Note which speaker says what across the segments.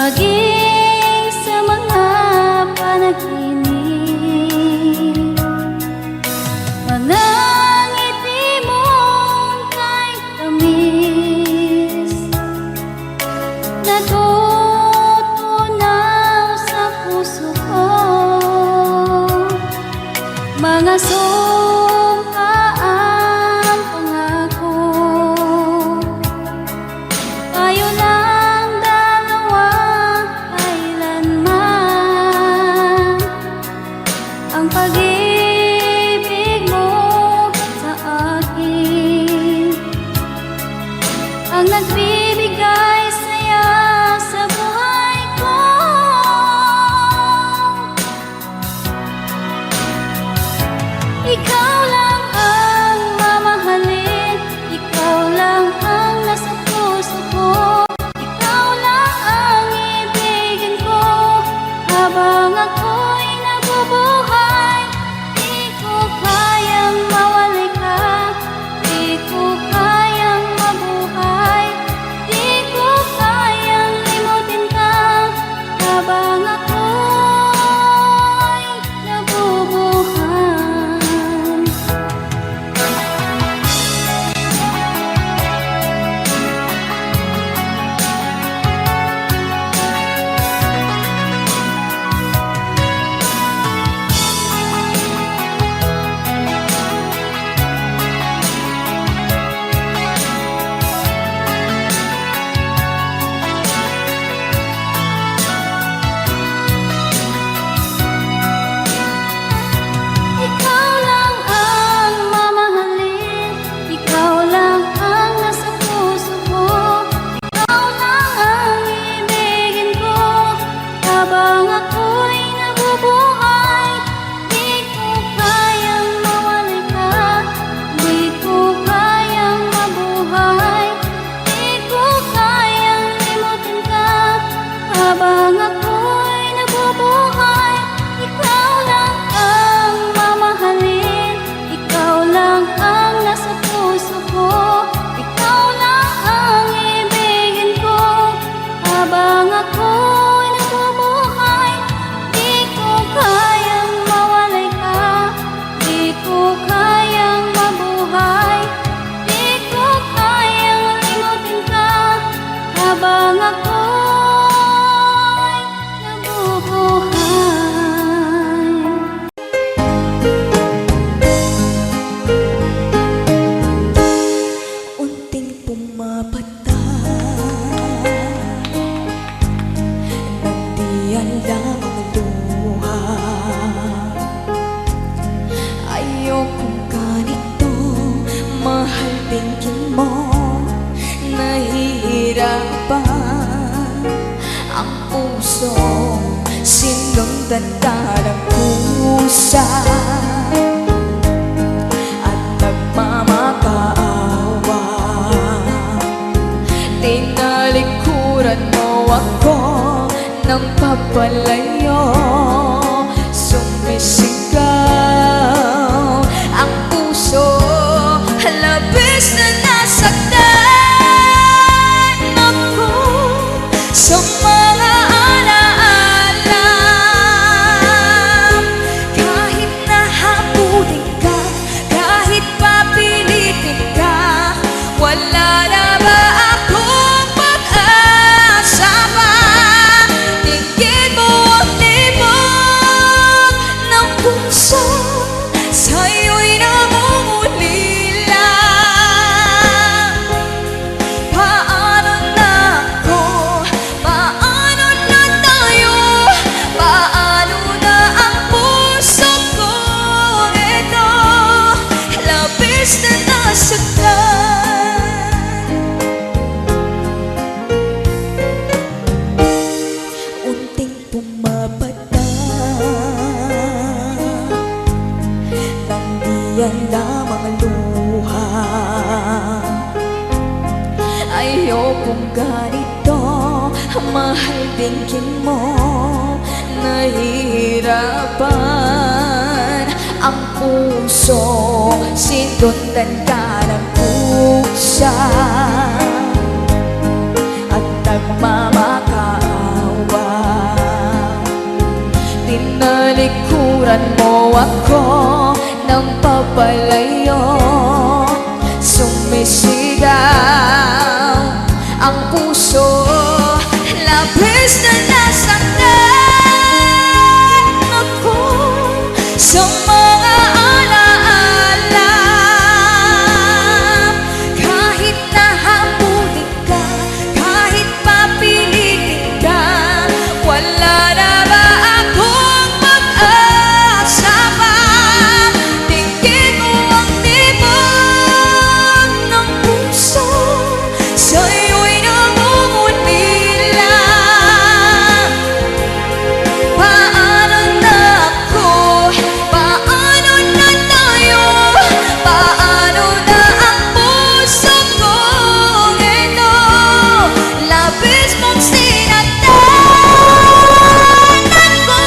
Speaker 1: maging sa mga panaginip. Mga ngiti mong kay tamis, natutunaw sa puso ko. Mga sumpaang pangako, tayo lang dalawa kailanman. Ang pag-ibig mo sa akin ang nagbibigay saya sa buhay ko. Ikaw lang ang mamahalin, ikaw lang ang nasa puso ko. Ikaw lang ang ibigin ko habang ako'y nabubuhay. Di ko kayang mawalay ka, di ko kayang mabuhay, di ko kayang limutin ka habang ako'y nabubuhay. Ikaw lang ang mamahalin, ikaw lang ang nasa puso ko. Ikaw lang ang ibigin ko habang ako'y nabubuhay. Di ko kayang mawalay ka, di ko kayang mabuhay, di ko kayang limutin ka habang ako'y nabubuhay. Ikaw lang ang mamahalin, ikaw lang ang nasa puso ko. Ikaw lang ang ibigin ko habang ako'y nabubuhay. Di ko kayang mawalay ka, di ko kayang mabuhay, di ko kayang limutin ka habang ako'y nabubuhay.
Speaker 2: Unting pumapata, nandiyan lang ang luha. Ayokong ganito, mahal tingin mo. Nahihirapan ang puso, sinundan ka ng kusa at nagmamakaawa. Tinalikuran mo ako ng papalayo, sumisigaw ang puso, labis na nasaktan ako sa mga alaala. Kahit nahabulin ka, kahit papilitin ka, wala na ba akong pag-asa pa? Tingin mo ang libog ng puso, sa'yo'y namumulila. Paano na ako? Paano na tayo? Paano na ang puso ko? Ito, labis na nasaktan. Unting pumapata, nandiyan lamang ang luha. Ayokong ganito, mahal tingin mo. Nahihirapan ang puso, sinundan ka ng kusa at nagmamakaawa. Tinulturan mo ako ng papalayo, sumisigaw ang puso, labis na nasaktan ako sa mga alaala. Kahit nahabulin ka, kahit papilitin ka, wala na ba akong pag-asa pa? Tingin mo ang tibok ng puso, sa'yo'y namumulila. Paano na ako? Paano na tayo? Paano na ang puso kong ito? Labis mong sinaktan ako,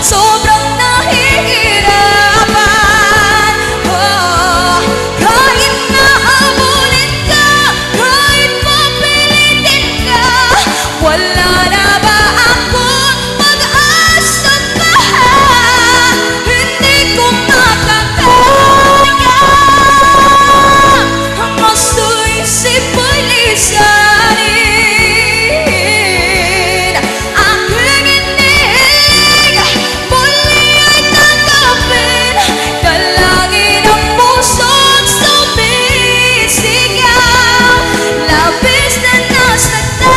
Speaker 2: sobrang nahihirapan. Kahit nahabulin ka, kahit papilitin ka, wala na ba akong pag-asa pa? Hindi ko makakaya ang masuisip mo'y lisanin. Aking inig, muli ay tanggapin, dalangin ang puso't sumisigaw. Labis na nasaktan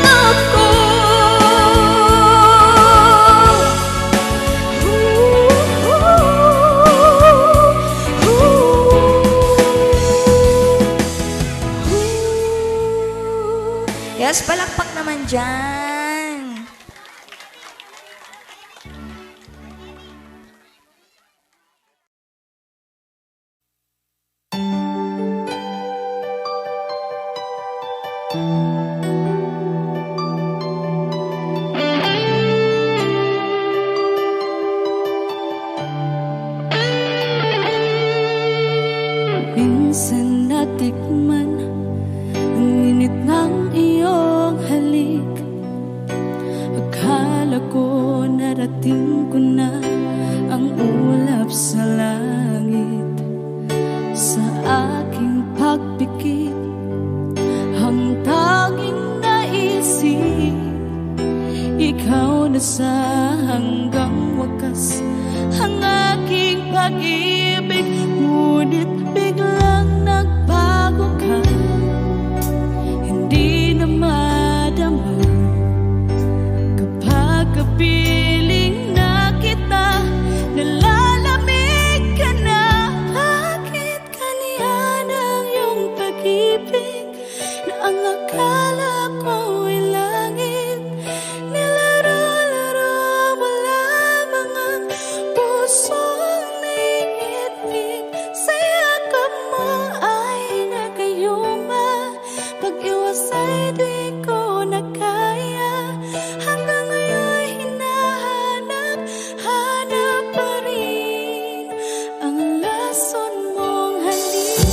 Speaker 2: ako. Yes, palakpak naman dyan.
Speaker 1: Minsan natikman ang init ng iyong halik. Akala ko narating ko na ang ulap sa langit. Sa aking pagpikit, ang tanging naisip, ikaw na sa hanggang wakas ang aking pag-ibig. Ngunit biglang nagbago ka, hindi na madama kapag kapiling na kita, nalalamig ka na. Bakit kaniyan ang iyong pag-ibig na ang akala ko ay langit? Nilaro-laro mo lamang ang pusong naiitig. Sa yakap mo ay nagayuma, pag-iwas ay di ko na kaya. Hanggang ngayon hinahanap-hanap pa rin ang lason mong halik.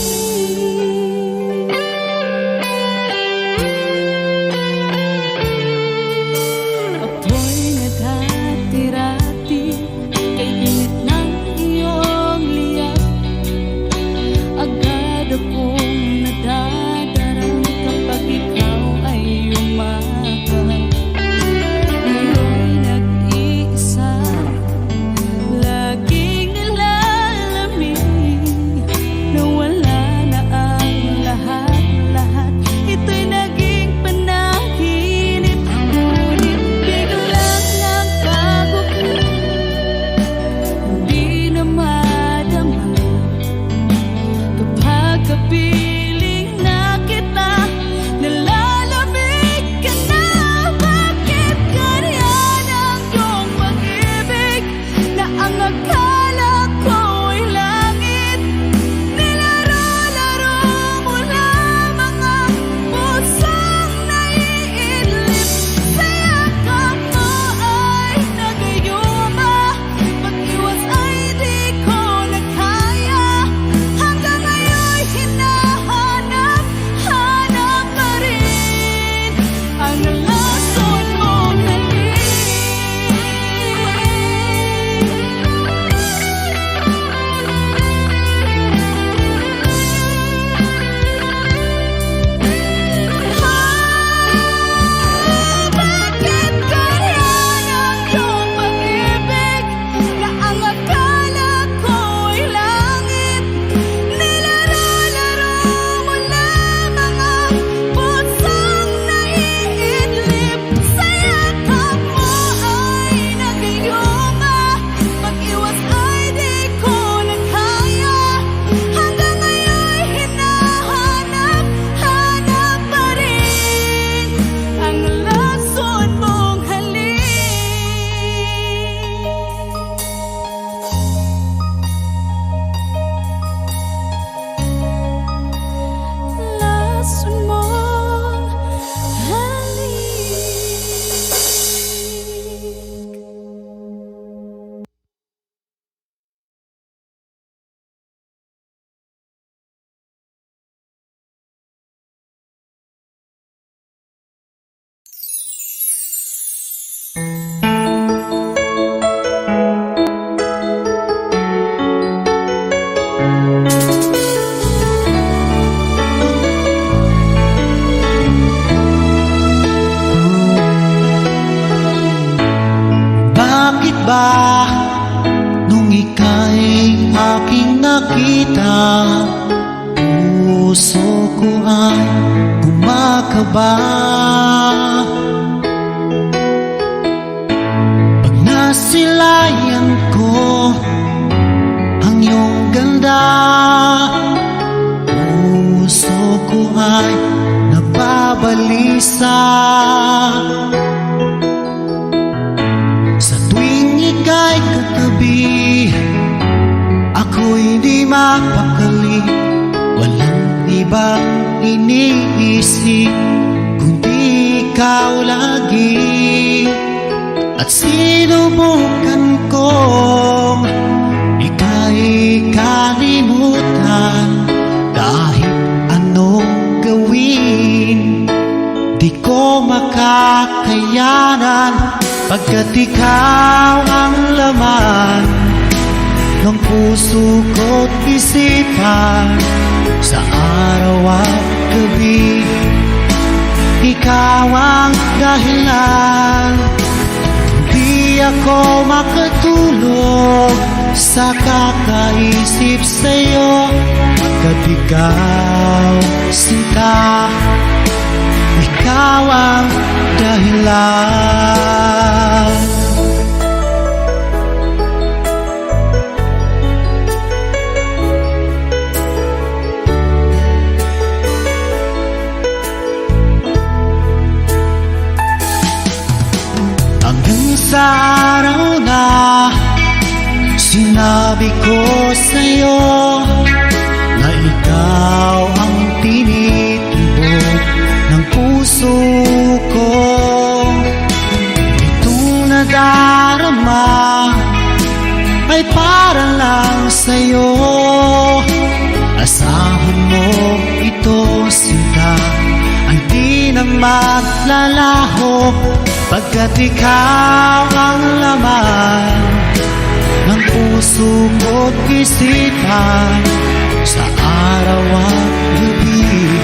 Speaker 3: ba nung ika'y aking nakita? Puso ko ay kumakaba pag nasilayan ko ang iyong ganda. Puso ko ay nababalisa sa tuwing ika'y katabi. Ako'y di mapakali, walang ibang iniisip kundi ikaw lagi. At sinubukan kong ika'y kalimutan, kahit anong gawin di ko makakayanan, pagkat ikaw ang laman ng puso ko't isipan. Sa araw at gabi, ikaw ang dahilan. Di ako makatulog sa kakaisip sa'yo, pagkat ikaw, sinta, ikaw ang dahilan. Hanggang sa araw na sinabi ko sa'yo na ikaw ang tinitibok ng puso ko. Itong nadarama ay para lang sa'yo. Asahan mo ito, sinta, ay di na maglalaho, pagkat ikaw ang laman ng puso ko't isipan. Sa araw at gabi,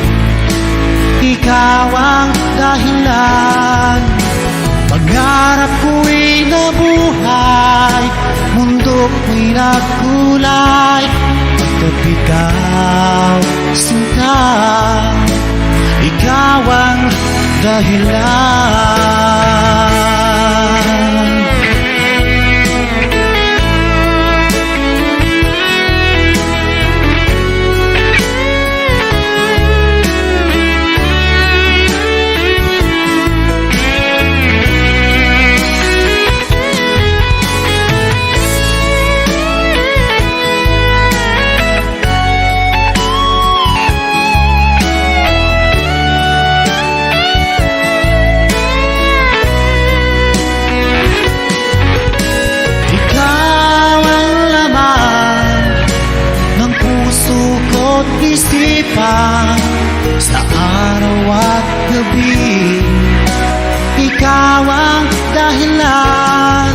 Speaker 3: ikaw ang dahilan. Pangarap ko'y nabuhay, mundo ko'y nagkulay, pagkat ikaw, sinta, ikaw ang dahilan. Isipan sa araw at gabi, ikaw ang dahilan.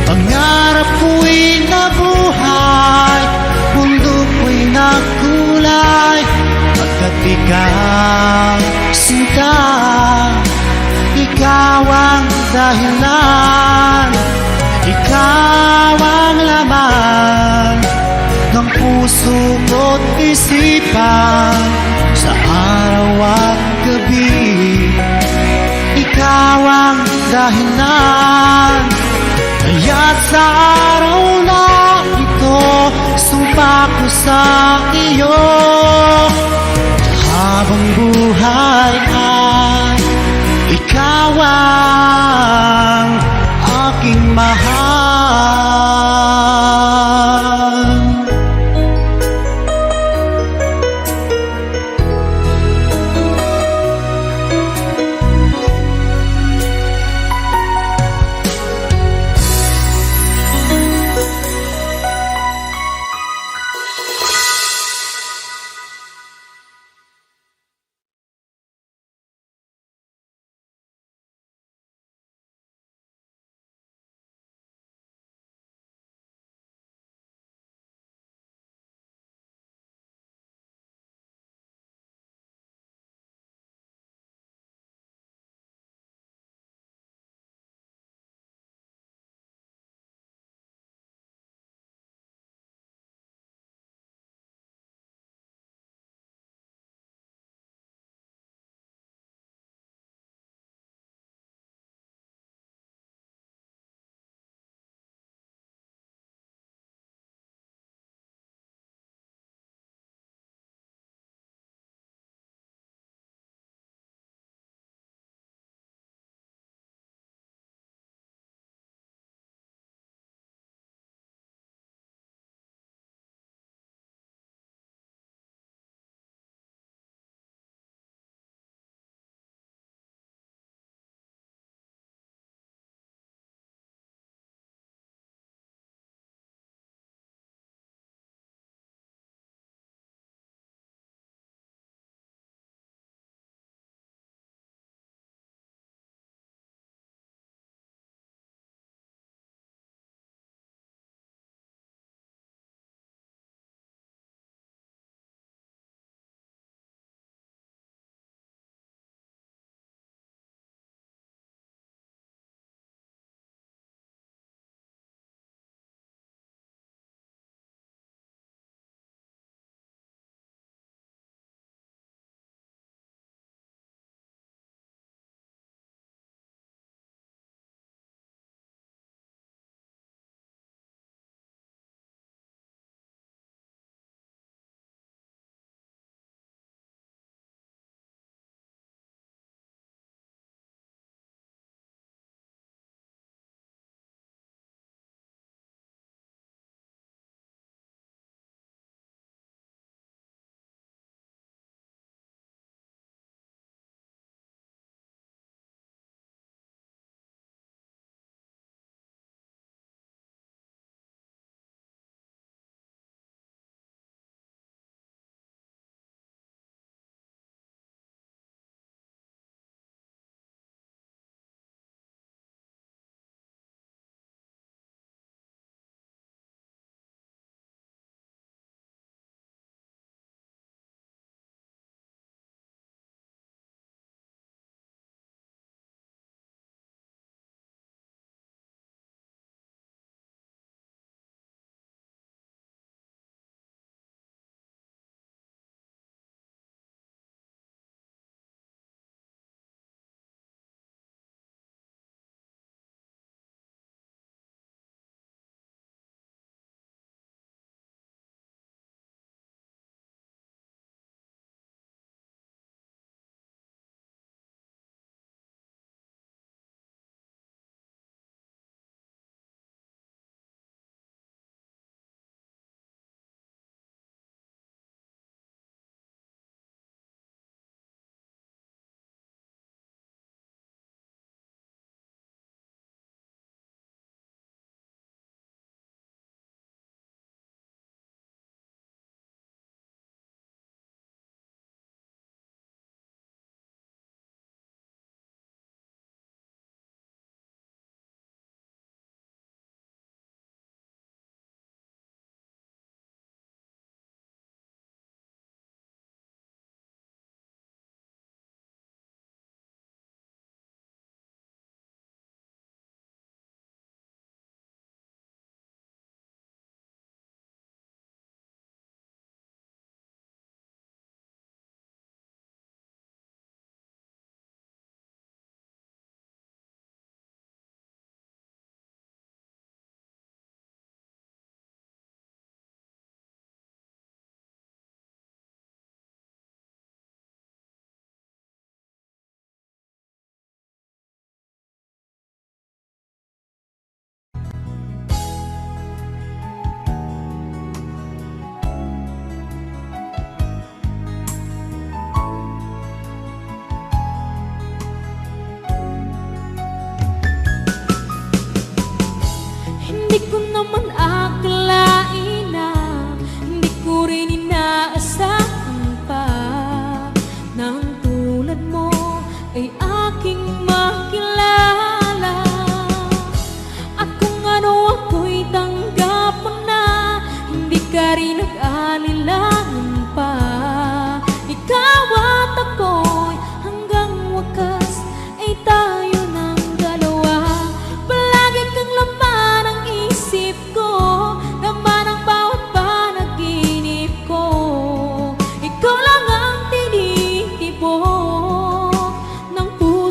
Speaker 3: Pangarap ko'y nabuhay, mundo ko'y nagkulay, pagkat ikaw, sinta, ikaw ang dahilan. Ikaw ang laman ng puso ko't isipan. Sa araw at gabi, ikaw ang dahilan. Kaya't sa araw na ito, sumpa ko sa iyo, habang buhay ay ikaw ang aking mahal.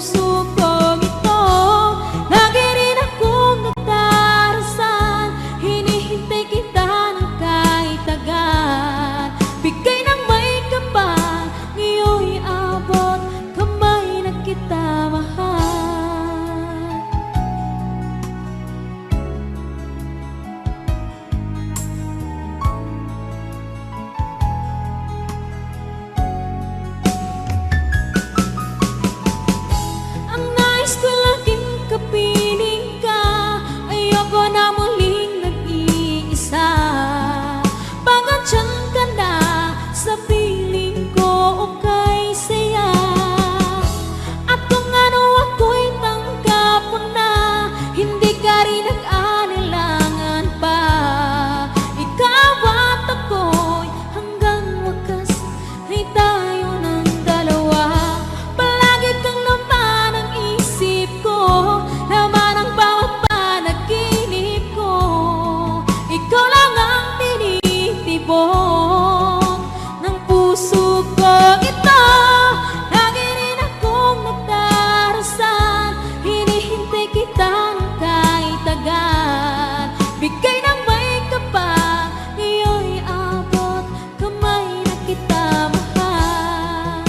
Speaker 1: puso kong ito. Lagi rin akong nagdarasal, hinihintay kita ng kahit tagal. Bigay ng may kapal, ngayon'y abot kamay na kita mahal. Ang nais ko laging kapiling ka, ayoko na muling nag-iisa. Pagandyan ka na sa piling ko, okay saya. At kung ano ako'y tanggap mo na, hindi ka rin nag-anilangan pa. Ikaw at ako'y hanggang wakas ay tayo ng dalawa. Palagi kang laman ng isip ko, laman ang bawat panaginip ko. Ikaw lang ang tinitibok ng puso ko ito. Lagi rin akong nagdarasal, hinihintay kita ng kahit tagal. Bigay ng may kapal, ngayon'y abot kamay na kita mahal.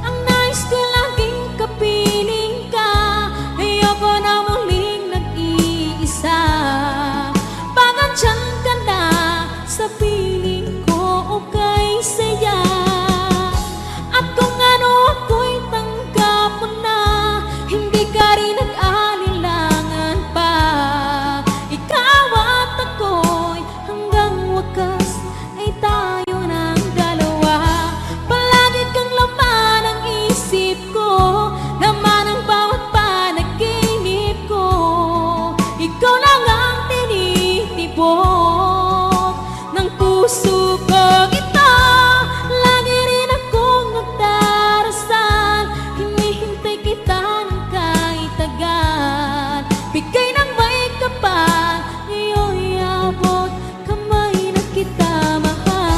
Speaker 1: Ang nais ko laging kapiling ka, ayoko na muling nag-iisa. Pagandyan ka na sa piling ko, okay saya. At kung ano ako'y tanggap mo na, hindi ka rin nag-anilangan pa. Ikaw at ako'y hanggang wakas ay tayo ng dalawa. Palagi kang laman ng isip ko, laman ang bawat panaginip ko. Ikaw lang ang tinitibok ng puso ko ito. Lagi rin akong nagdarasal, hinihintay kita ng kahit tagal. Bigay ng may kapal, ngayon'y abot kamay na kita mahal.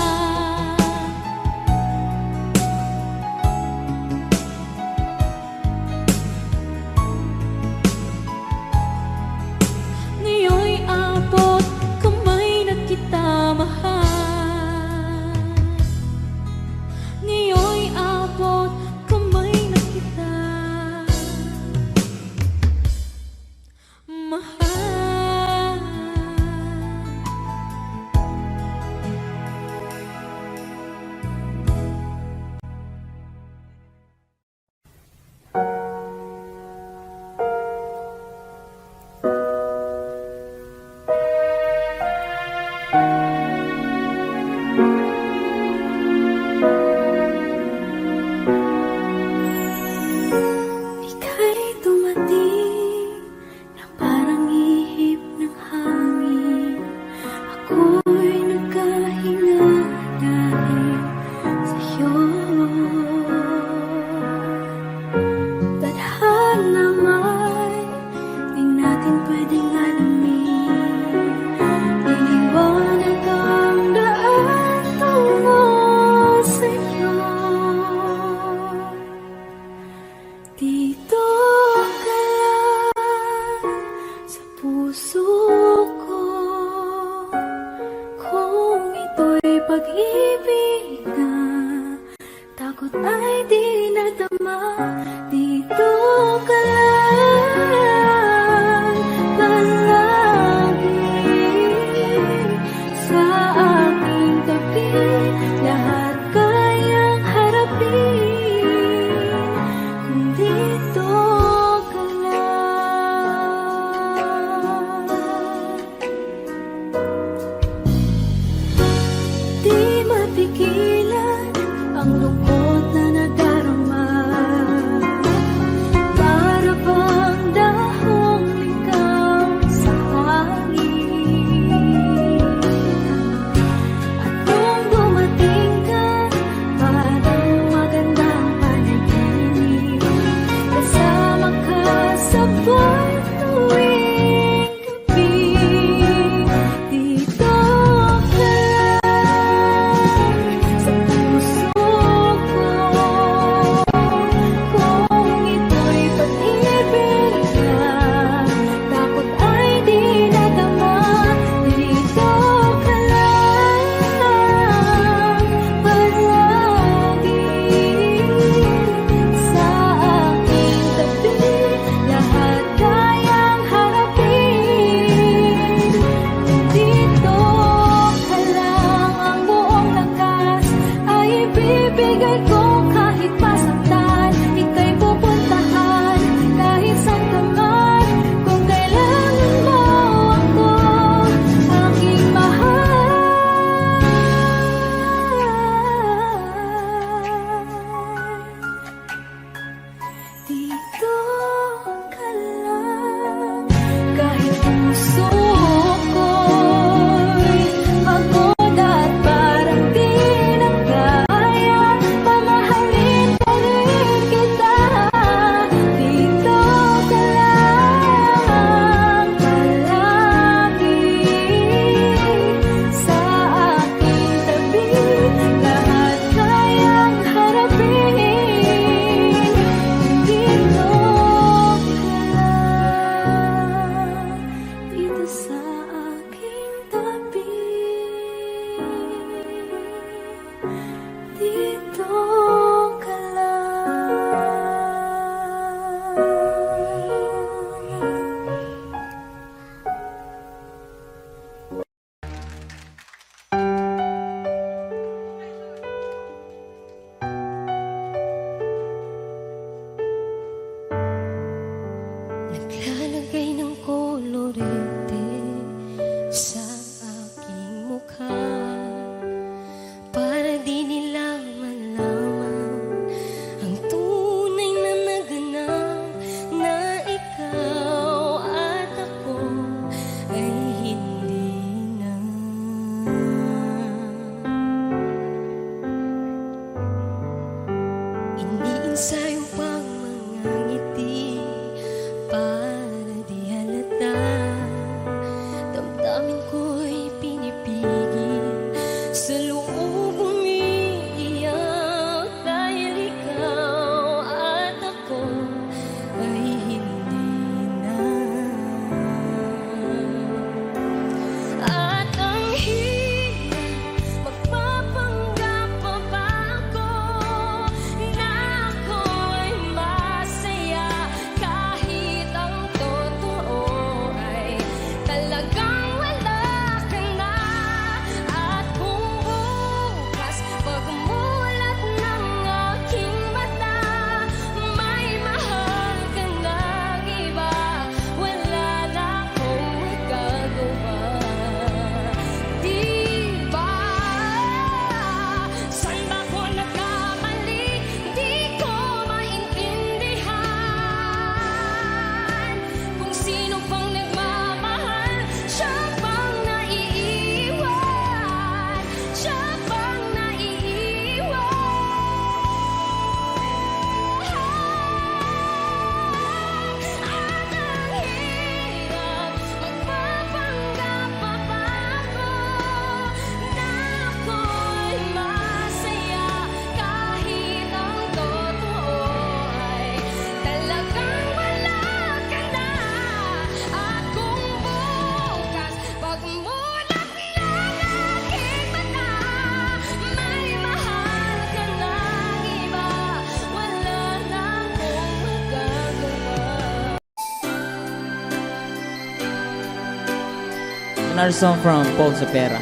Speaker 1: Ngayon'y abot kamay na kita mahal. Ngayon'y abot kamay na kita mahal. Ika'y dumating na parang ihip ng hangin. Ako'y nagkahinga dahil sa'yo. Tadhana man, di natin pwedeng alamin. Iniwanag ang daan tungo sa'yo. Dito ka lang sa puso ko, kung ito'y pag-ibig na takot ay di nadama. Dito ka lang palagi sa aking tabi, lahat kayang harapin kung dito ka lang. Di ngumiti sa aking mukha para di nila malaman ang tunay na naganap na ikaw at ako ay hindi na. Iniinsayo pang mga ngiti para di halata. Damdamin ko'y pinipigil, sa loob umiiyak dahil ikaw at ako ay hindi na. At ang hirap magpapanggap pa ba ako na ako ay masaya kahit ang totoo ay talagang wala ka na. At kung bukas pagmulat ng aking mata may mahal ka ng iba, wala na akong magagawa. Di ba? Saan ba ko nagkamali? Di ko maintindihan kung sino pang nagmamahal. Siya bang naiiwan? Siya bang naiiwan? At ang hirap magpapanggap pa ba ako na ako'y masaya kahit ang totoo ay talagang wala ka na. At kung bukas pagmulat ng aking mata may mahal ka ng iba, wala na akong magagawa.
Speaker 4: Another song from Paul Cepeda.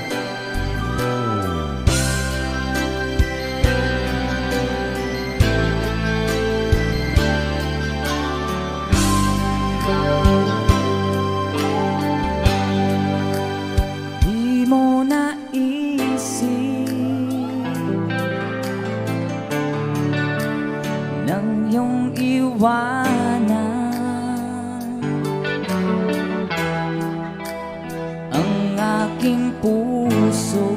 Speaker 4: Di mo naisip nang iyong iwanan ang aking puso,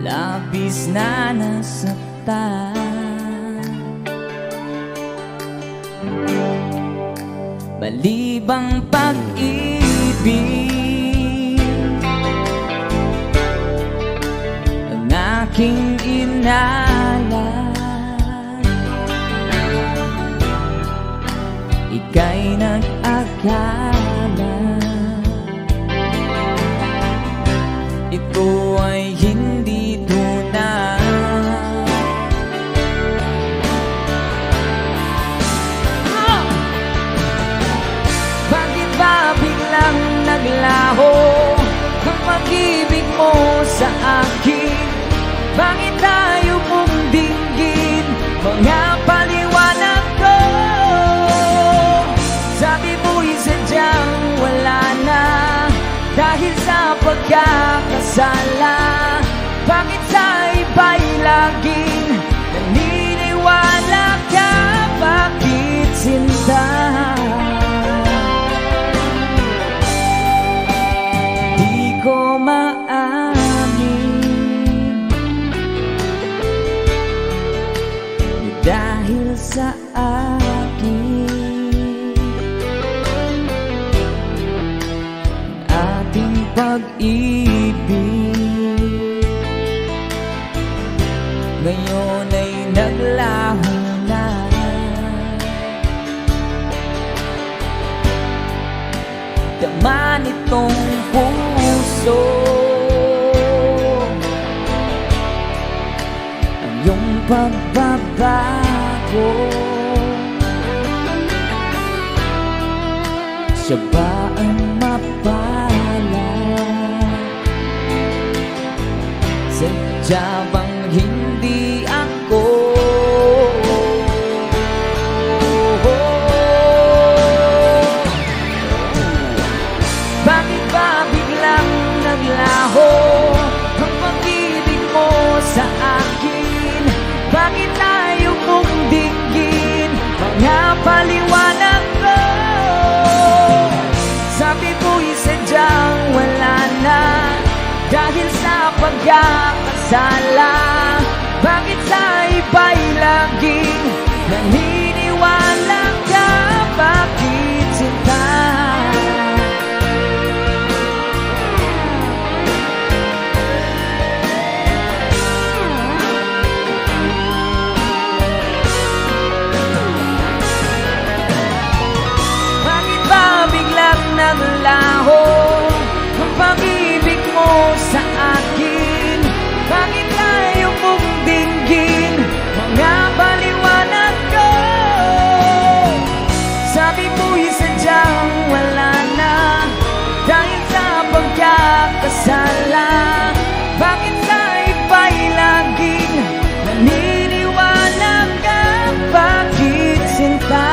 Speaker 4: labis na nasaktan. Balibang pag-ibig ang aking inalan, ika'y nag-akala ito ay hindi tunay. Bakit ba biglang naglaho ang pag-ibig mo sa akin? Bakit tayo mong dinggin mga paliwanag ko? Sabi mo'y sadyang wala na dahil sa pagkakasala. Bakit sa iba'y laging naniniwala ka? Bakit sinta? Di ko maamin dahil sa akin ating pag-ibig ngayon ay naglaho na. Dama nitong puso ang iyong pagbabago. Siya ba ang mapalad? Sadya bang hindi ako? magkakasala? Bakit sa iba'y laging naniniwala ka? Bakit sinta? Bakit ba biglang naglaho ang pag-ibig mo sa akin? Bakit tayo mong dinggin mga paliwanag ko? Sabi mo'y sadyang wala na dahil sa pagkakasala. Bakit sa iba'y laging naniniwala ka? Bakit sinta?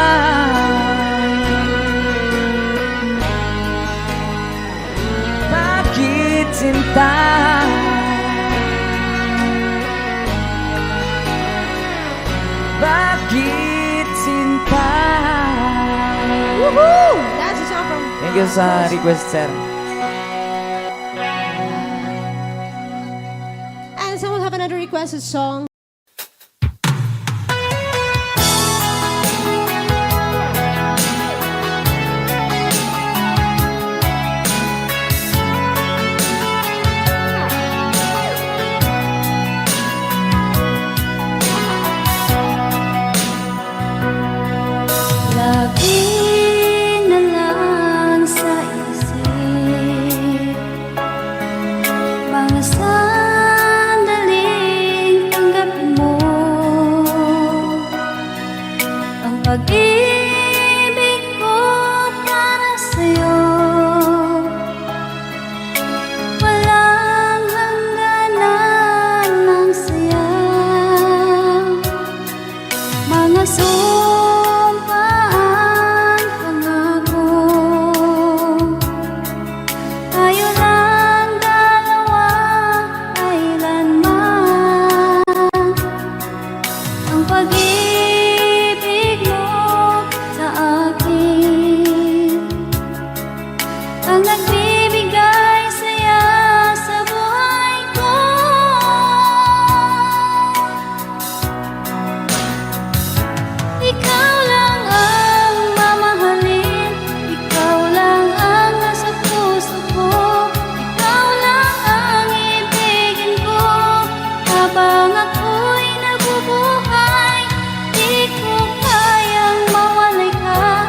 Speaker 4: Bakit sinta? Bakit sinta?
Speaker 5: Woohoo! That's a song from...
Speaker 4: Thank you sa request, sir.
Speaker 5: And someone have another requested song.
Speaker 1: Lagi na lang sa isip mga sandaling tanggapin mo ang pag-ibig ko para sa'yo. Walang hangganan ng saya, mga sumpaan, pangako. Tayo lang dalawa, kailanman. Ang pag-ibig mo sa akin ang nagbibigay saya sa buhay ko. Ikaw lang ang mamahalin, ikaw lang ang nasa puso ko, ikaw lang ang ibigin ko habang ako'y nabubuhay. Di ko kayang mawalay ka,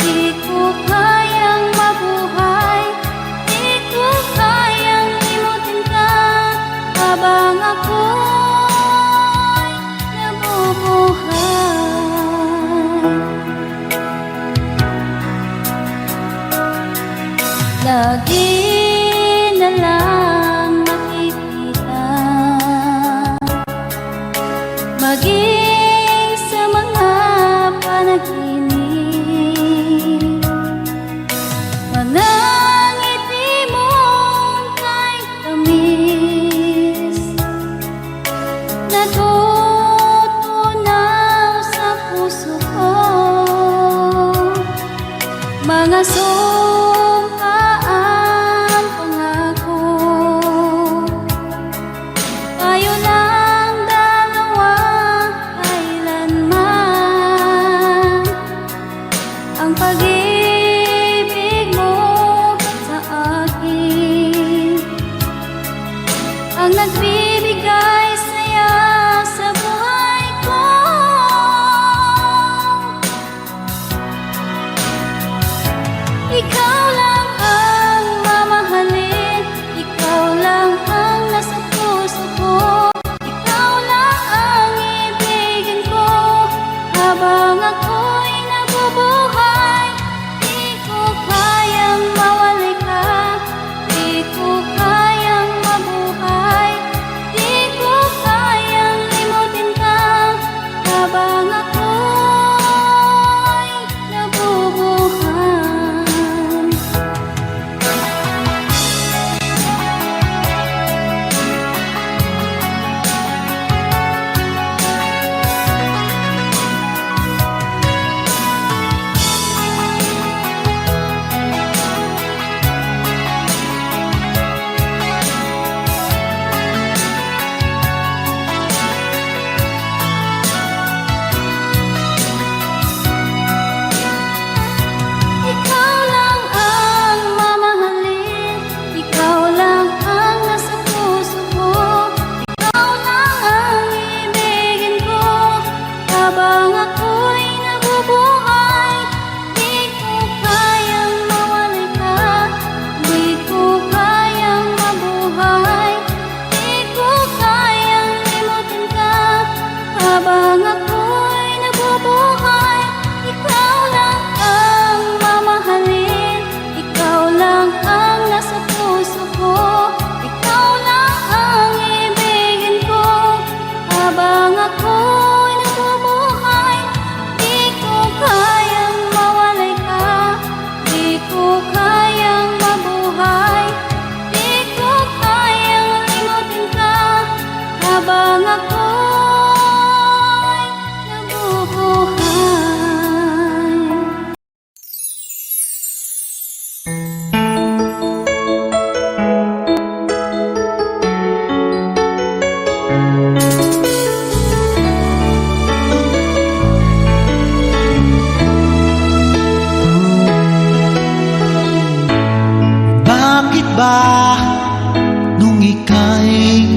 Speaker 1: di ko kayang mabuhay, di ko kayang limutin ka habang ako'y nabubuhay. Lagi na lang makikita, maging sa mga panaginip, mga ngiti mong kahit tamis, natutunaw sa puso ko, mga sumpaan, pangako. Tayo lang dalawa, kailanman. Ang pag-ibig mo sa akin ang nagbibigay saya sa buhay ko. Ikaw lang ang mamahalin, ikaw lang ang nasa puso ko, ikaw lang ang ibigin ko habang ako'y nabubuhay. Di ko kayang mawalay ka, di ko kayang mabuhay, di ko kayang limutin ka habang ako'y nabubuhay.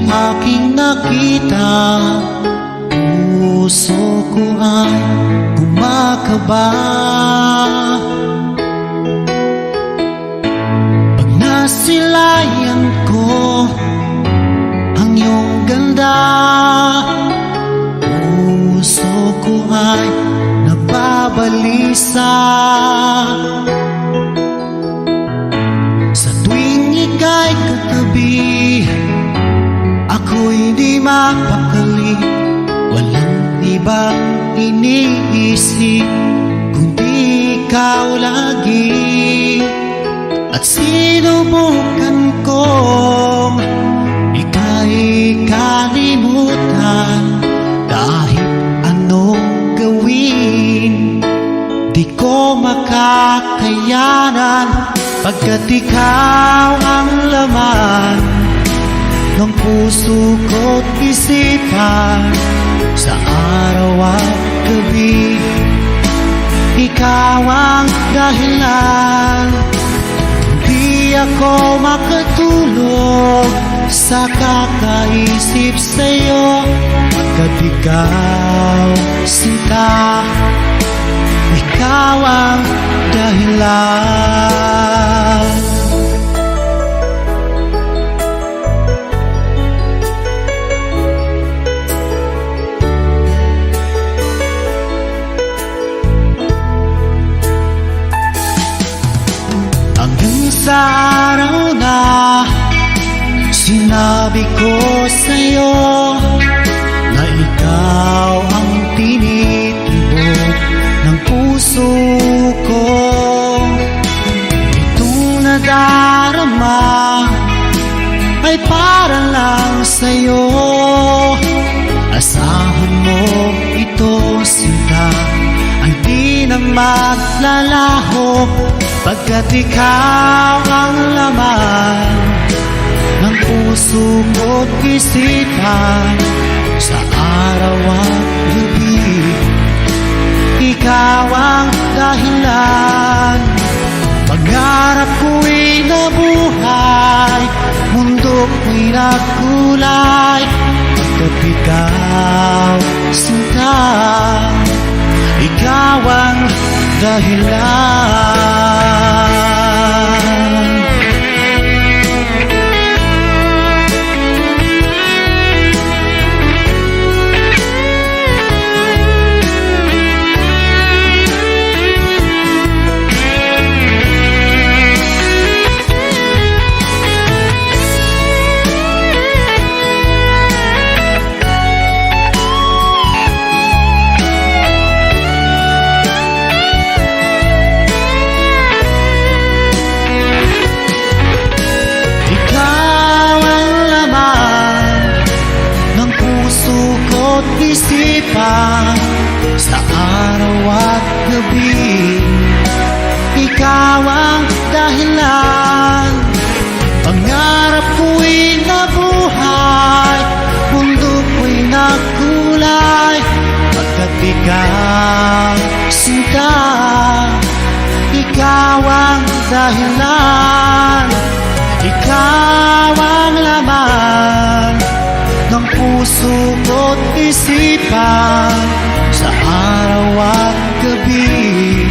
Speaker 3: aking nakita, puso ko ay kumakaba. Pag nasilayan ko ang iyong ganda, puso ko ay nababalisa. Sa tuwing ika'y katabi, ako'y di mapakali. Walang ibang iniisip kundi ikaw lagi. At sinubukan kong ika'y kalimutan. Kahit anong gawin, di ko makakayanan. Pagkat ikaw ang laman ng puso ko't isipan, sa araw at gabi, ikaw ang dahilan. Di ako makatulog sa kakaisip sa'yo, pagkat ikaw, sinta, ikaw ang dahilan. Hanggang sa araw na sinabi ko sa'yo na ikaw ang tinitibok ng puso ko. Itong nadarama ay para lang sa'yo. Asahan mo ito, sinta, ay di na maglalaho. Pagkat ikaw ang laman ng puso ko't isipan, sa araw at gabi, ikaw ang dahilan. Pangarap ko'y nabuhay, mundo ko'y nagkulay. Pagkat ikaw, sinta, ikaw ang dahilan. Isipan, sa araw at gabi, ikaw ang dahilan. Pangarap ko'y nabuhay, mundo ko'y nagkulay. Pagkat ikaw, sinta, ikaw ang dahilan. Ikaw ang laman ng puso ko't isipan, sa araw at gabi,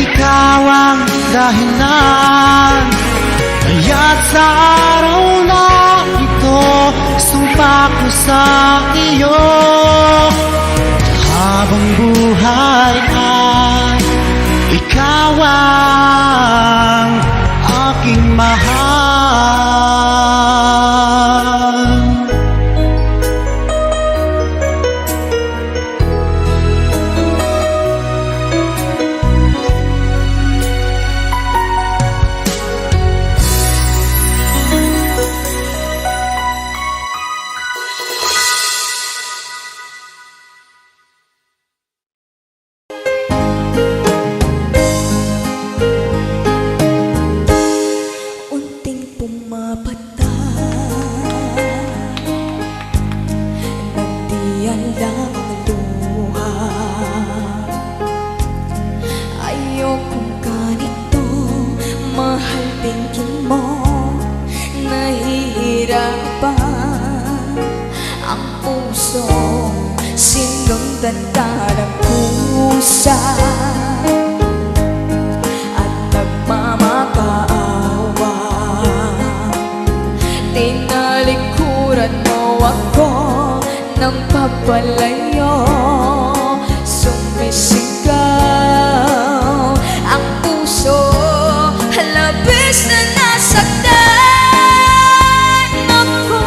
Speaker 3: ikaw ang dahilan. Kaya't sa araw na ito, sumpa ko sa iyo, habang buhay ay ikaw ang aking mahal.
Speaker 2: Sinundan ka ng kusa at nagmamakaawa. Tinalikuran mo ako ng papalayo. Sumisigaw ang puso, labis na nasaktan ako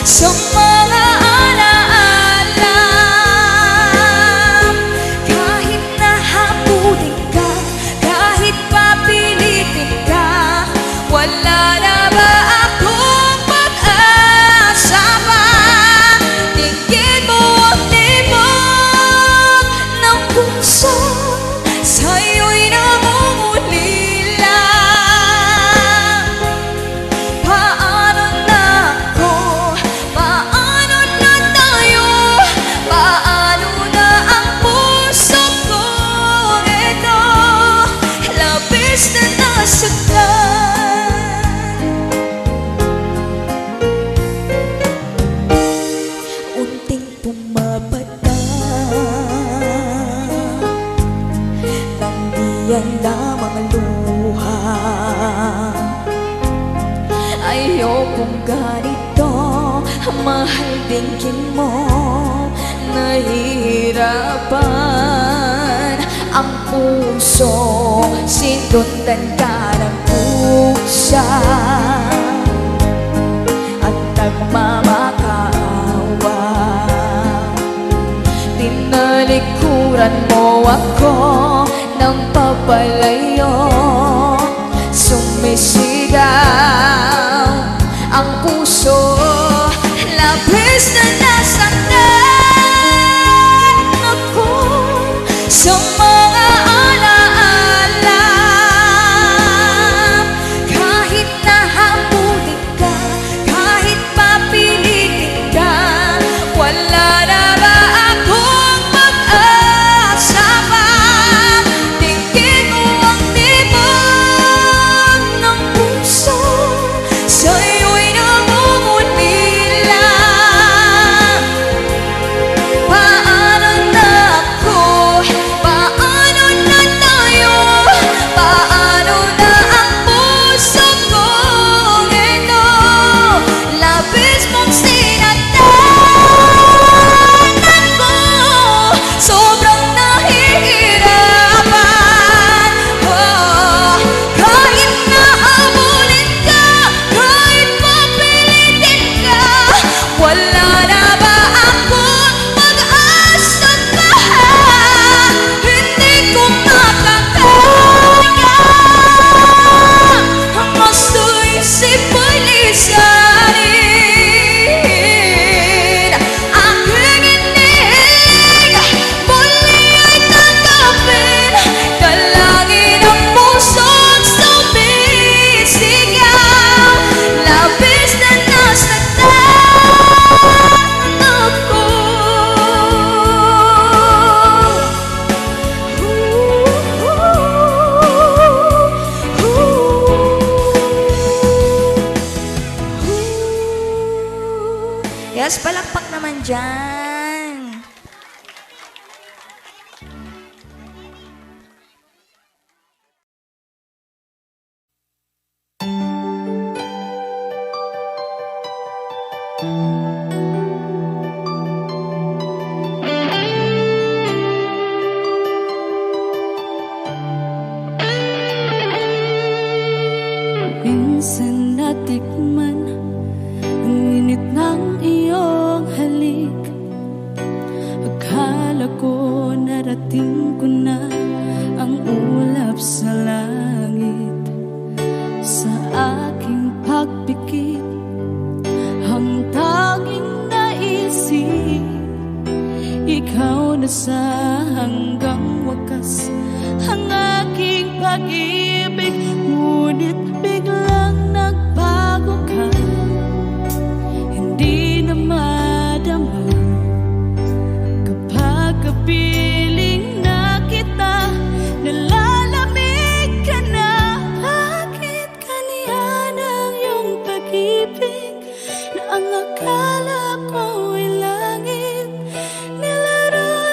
Speaker 2: sa mga alaala. Kahit nahabulin ka, kahit papilitin ka, wala na ba akong pag-asa pa? Tingin mo ang tibok ng puso, sa'yo'y namumulila. Paano na ako? Paano na tayo? Paano na ang puso ko? Ito, labis na nasaktan. Unting pumapata, nandiyan lamang luha. Ayokong ganito, mahal dinggin mo. Nahihirapan ang puso, sinundan ka ng pusa at nagmamakaawa. Tinalikuran mo ako ng papalayo. Sumisigaw ang puso, labis na nasaktan ako sa mga alaala. Kahit nahabulin ka, kahit papilitin ka, wala na ba akong pag-asa pa? Tingin mo ang tibok ng puso, sa'yo'y namumulila. Paano na ako? Paano na tayo? Paano na ang puso ko? Ito, labis mong sinaktan ako. Sobrang nahihirapan. Kahit nahabulin ka, kahit papilitin ka, wala na ba akong pag-asa pa? Hindi ko makakaya ang gusto isip ko'y lisanin. Aking inig, muli ay tanggapin. Dalangin ang puso't sumisigaw, labis na nasaktan ako. Yes, palakpak naman dyan.
Speaker 1: Minsan natikman ang init ng iyong halik. Akala ko narating ko na ang ulap sa langit. Sa aking pagpikit, ang tanging naisip, ikaw na sa hanggang wakas ang aking pag-ibig. Ngunit biglang nagbago ka, hindi na madama kapag kapiling na kita, nalalamig ka na. Bakit kaniya ng iyong pag-ibig na ang akala ko ay langit? Nilaro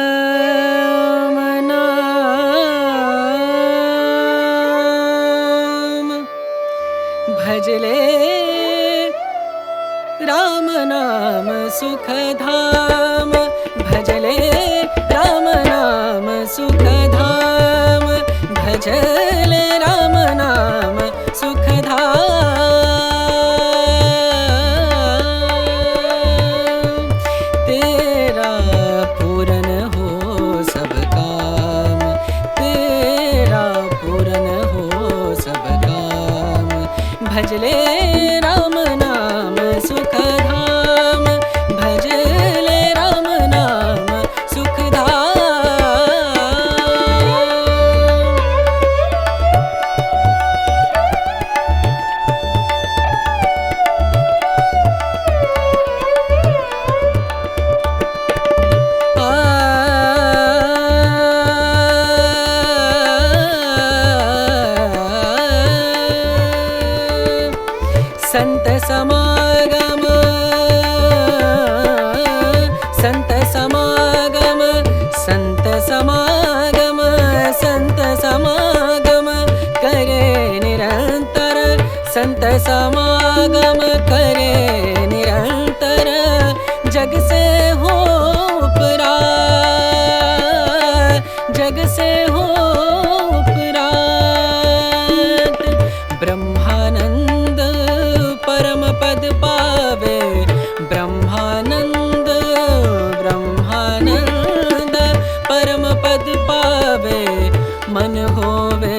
Speaker 6: Ram नाम भजले राम नाम सुखधाम भजले राम नाम सुखधाम भजले राम नाम सुखधाम तेरा पूरन हो सब काम तेरा पूरन हो सब काम भजले राम नाम सुखधाम भजले राम नाम संत समागम संत समागम संत समागम संत समागम करे निरंतर संत समागम करे निरंतर जग से हो उपरात जग से हो उपरात ब्रह्मानंद परम पद पावे ब्रह्मानंद ब्रह्मानंद परम पद पावे मन होवे